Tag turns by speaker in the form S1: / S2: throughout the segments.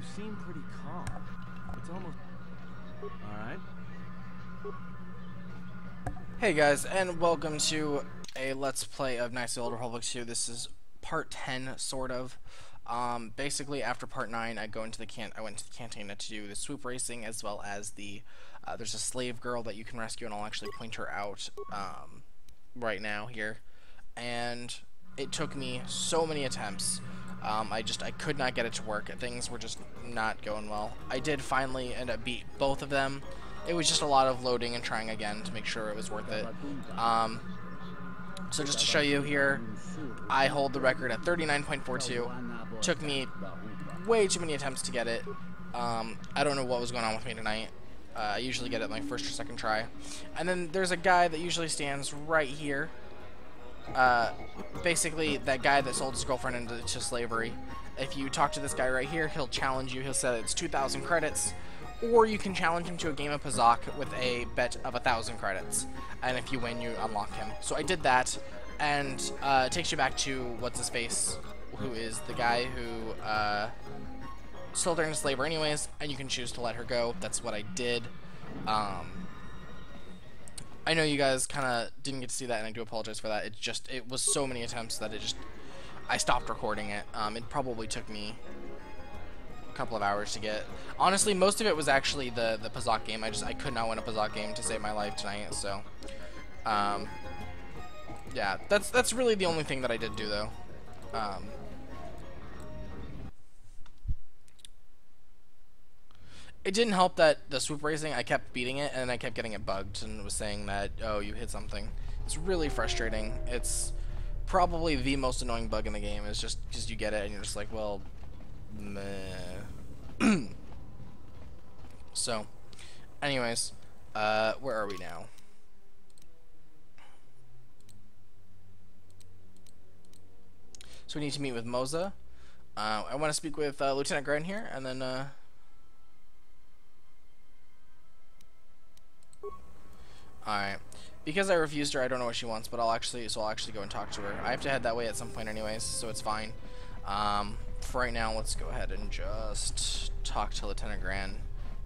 S1: You seem pretty calm. It's almost... Alright.
S2: Hey guys, and welcome to a Let's Play of Knights of the Old Republic 2. This is part 10, sort of. Basically, after part 9, I went to the cantina to do the swoop racing, as well as the, there's a slave girl that you can rescue, and I'll actually point her out, right now here. And it took me so many attempts. I could not get it to work. Things were just not going well. I did finally end up beat both of them. It was just a lot of loading and trying again to make sure it was worth it. So just to show you here, I hold the record at 39.42. Took me way too many attempts to get it. I don't know what was going on with me tonight. I usually get it my first or second try. And then there's a guy that usually stands right here. Basically, that guy that sold his girlfriend into slavery. If you talk to this guy right here, he'll challenge you. He'll say it's 2,000 credits. Or you can challenge him to a game of Pazak with a bet of 1,000 credits. And if you win, you unlock him. So I did that, and it takes you back to what's-his-face, who is the guy who sold her into slavery anyways, and you can choose to let her go. That's what I did. I know you guys kind of didn't get to see that, and I do apologize for that. It was so many attempts that I stopped recording it. It probably took me a couple of hours to get. Honestly, most of it was actually the Pazak game. I could not win a Pazak game to save my life tonight, so yeah, that's really the only thing that I did do, though. It didn't help that the swoop racing, I kept beating it, and I kept getting it bugged, and it was saying that, oh, you hit something. It's really frustrating. It's probably the most annoying bug in the game, is just because you get it, and you're just like, well, meh. So, anyways, where are we now? So we need to meet with Moza. I want to speak with Lieutenant Grant here, and then, alright. Because I refused her, I don't know what she wants, but I'll actually go and talk to her. I have to head that way at some point anyways, so it's fine. For right now, let's go ahead and just talk to Lieutenant Grant.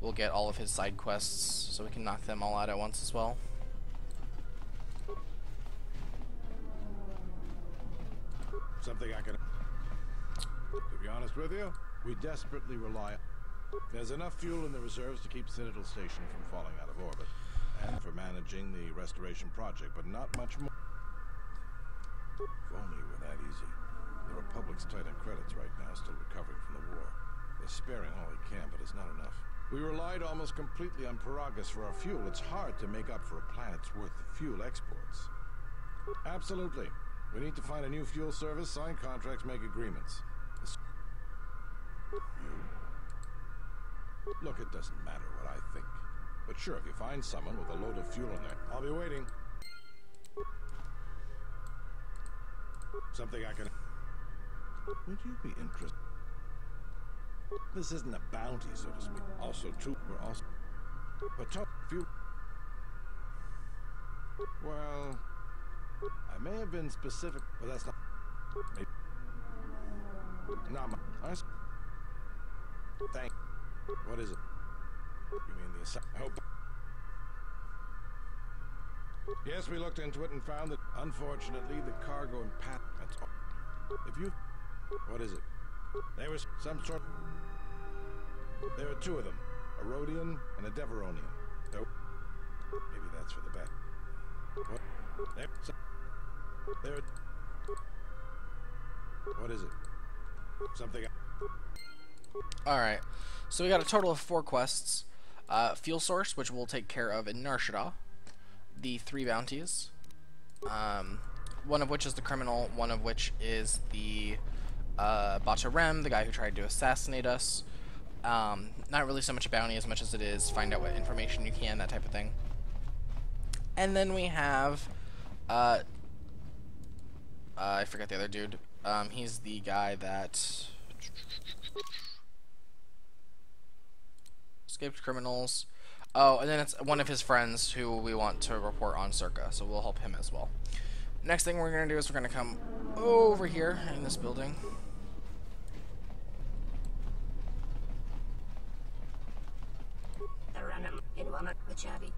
S2: We'll get all of his side quests, so we can knock them all out at once as well.
S3: Something I can... To be honest with you, we desperately rely... There's enough fuel in the reserves to keep Citadel Station from falling out of orbit, and for managing the restoration project, but not much more. If only it were that easy. The Republic's tight on credits right now, still recovering from the war. They're sparing all they can, but it's not enough. We relied almost completely on Paragus for our fuel. It's hard to make up for a planet's worth of fuel exports. Absolutely. We need to find a new fuel service, sign contracts, make agreements. Look, it doesn't matter what I think. But sure, if you find someone with a load of fuel in there, I'll be waiting. Something I can... Would you be interested? This isn't a bounty, so to speak. Also, too, we're also... But few... Well... I may have been specific, but that's not... Maybe... Not my... Thank... What is it? You mean the... I hope... Yes, we looked into it and found that, unfortunately, the cargo and pat... That's all. If you... What is it? There was some sort... There are two of them. A Rhodian and a Deveronian. So... Maybe that's for the bet. What? There... What is it? Something...
S2: Alright, so we got a total of 4 quests. Fuel source, which we'll take care of in Narshada. The 3 bounties. One of which is the criminal, one of which is the Bata Rem, the guy who tried to assassinate us. Not really so much a bounty as much as it is find out what information you can, that type of thing. And then we have I forget the other dude. He's the guy that escaped criminals. Oh, and then it's one of his friends who we want to report on Circa, so we'll help him as well. Next thing we're going to do is we're going to come over here in this building.
S4: shabby.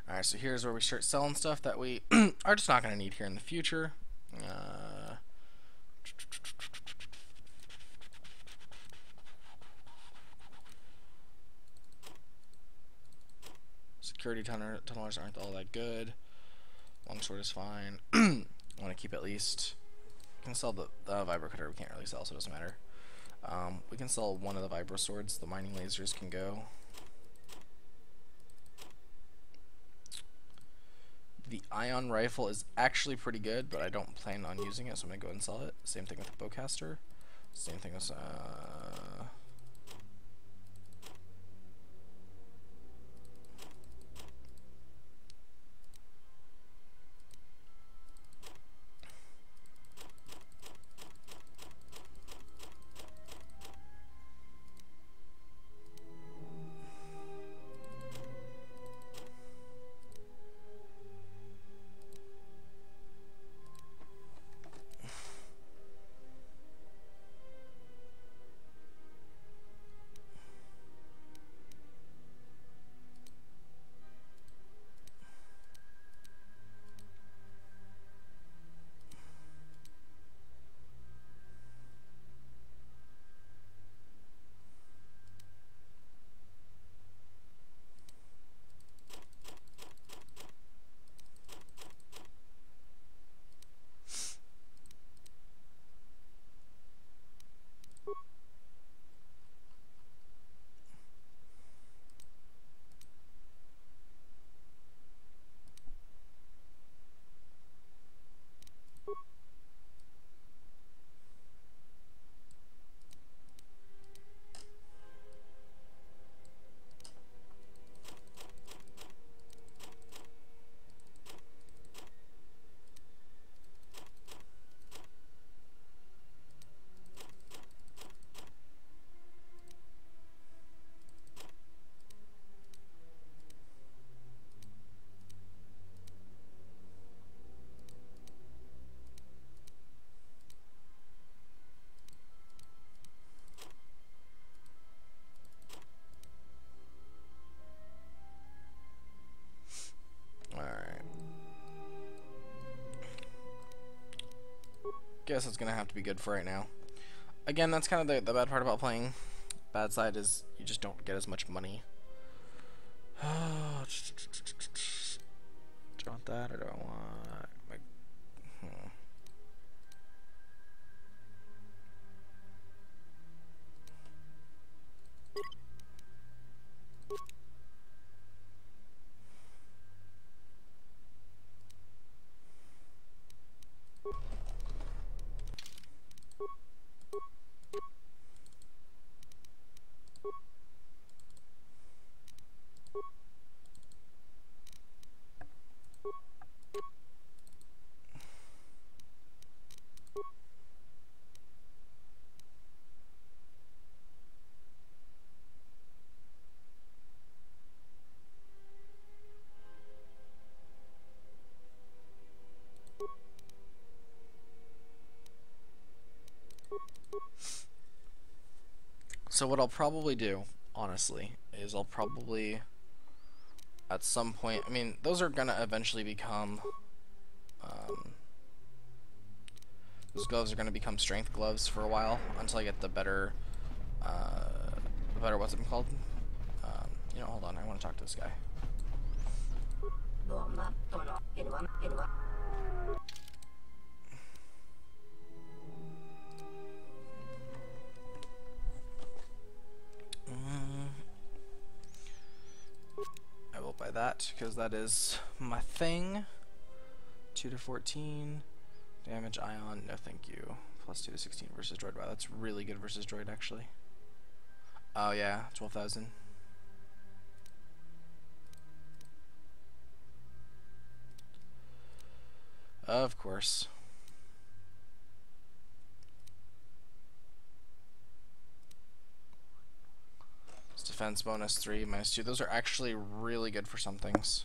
S2: Alright, so here's where we start selling stuff that we are just not going to need here in the future. Security tunnelers aren't all that good. Longsword is fine. I want to keep at least. We can sell the vibro cutter. We can't really sell, so it doesn't matter. We can sell one of the vibro swords. The mining lasers can go. The ion rifle is actually pretty good, but I don't plan on using it, so I'm gonna go ahead and sell it. Same thing with the bowcaster. Same thing with guess it's gonna have to be good for right now. Again, that's kind of the bad part about playing. Bad side is you just don't get as much money. Do I want that or do I want like, so what I'll probably do, honestly, is I'll probably, at some point, I mean, those are gonna eventually become, those gloves are gonna become strength gloves for a while, until I get the better, what's it called? You know, hold on, I want to talk to this guy. I will buy that, because that is my thing. 2 to 14. Damage ion, no thank you. Plus 2 to 16 versus droid. Wow, that's really good versus droid, actually. Oh yeah, 12,000. Of course. It's defense bonus 3, -2. Those are actually really good for some things.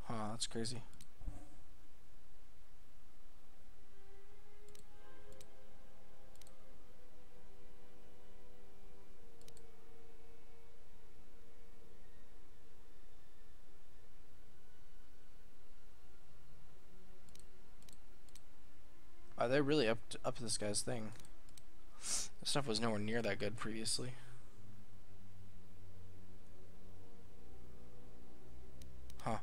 S2: Huh, that's crazy. They really upped this guy's thing. This stuff was nowhere near that good previously. Huh.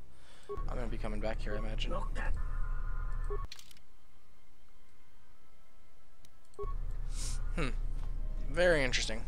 S2: I'm gonna be coming back here, I imagine. Very interesting.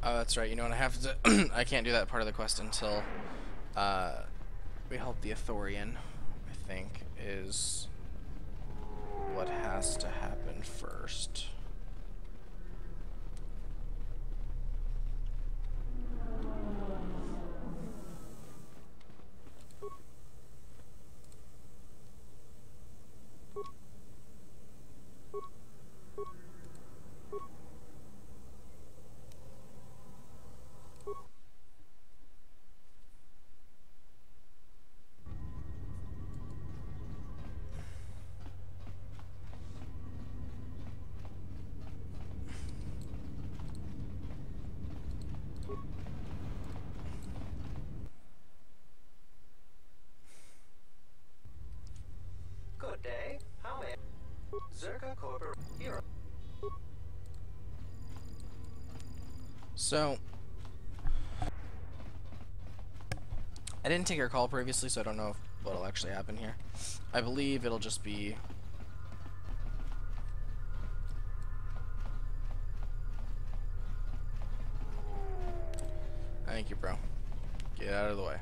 S2: Oh, that's right. You know what? I have to. I can't do that part of the quest until we help the Ithorian. I think is what has to happen first.
S4: Good day. How may Zerka Corporate Hero?
S2: So, I didn't take your call previously, so I don't know what'll actually happen here. I believe it'll just be... Thank you, bro. Get out of the way.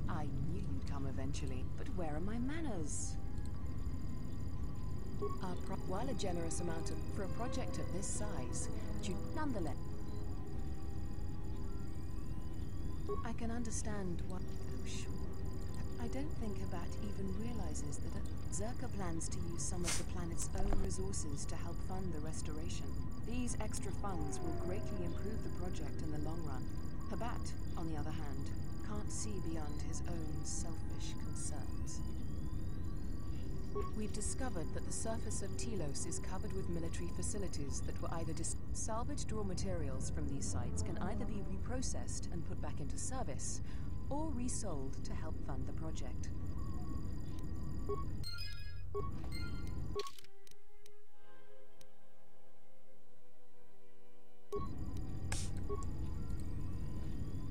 S5: I knew you'd come eventually, but where are my manners? While a generous amount for a project of this size, nonetheless, I can understand what. Oh, sure. I don't think Habat even realizes that Zerka plans to use some of the planet's own resources to help fund the restoration. These extra funds will greatly improve the project in the long run. Habat, on the other hand, can't see beyond his own selfish concerns. We've discovered that the surface of Telos is covered with military facilities that were either salvaged raw materials from these sites can either be reprocessed and put back into service, or resold to help fund the project.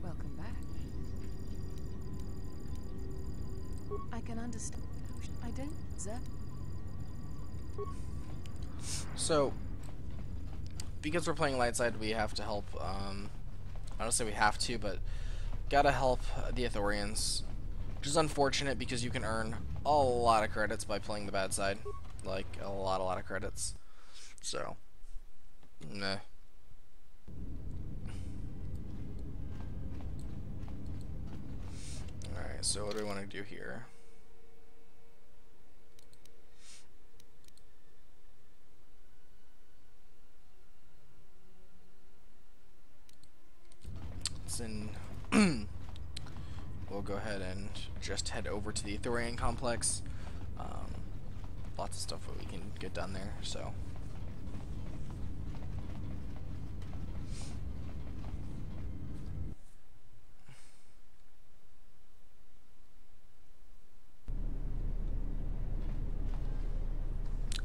S5: Welcome back. I can understand. I don't, Zerk.
S2: So, because we're playing light side, we have to help, I don't say we have to, but gotta help the Ithorians. Which is unfortunate because you can earn a lot of credits by playing the bad side. Like, a lot of credits. So, meh. Alright, so what do we want to do here? go ahead and just head over to the Ithorian complex. Lots of stuff that we can get done there, so.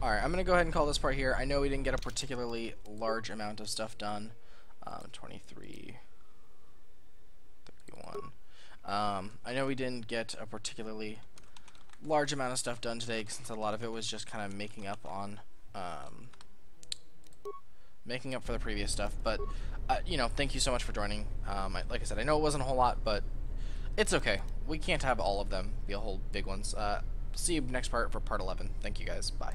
S2: Alright, I'm going to go ahead and call this part here. I know we didn't get a particularly large amount of stuff done. 23, 31. I know we didn't get a particularly large amount of stuff done today, since a lot of it was just kind of making up on, making up for the previous stuff. But, you know, thank you so much for joining. Like I said, I know it wasn't a whole lot, but it's okay. We can't have all of them be a whole big ones. See you next part for part 11. Thank you guys. Bye.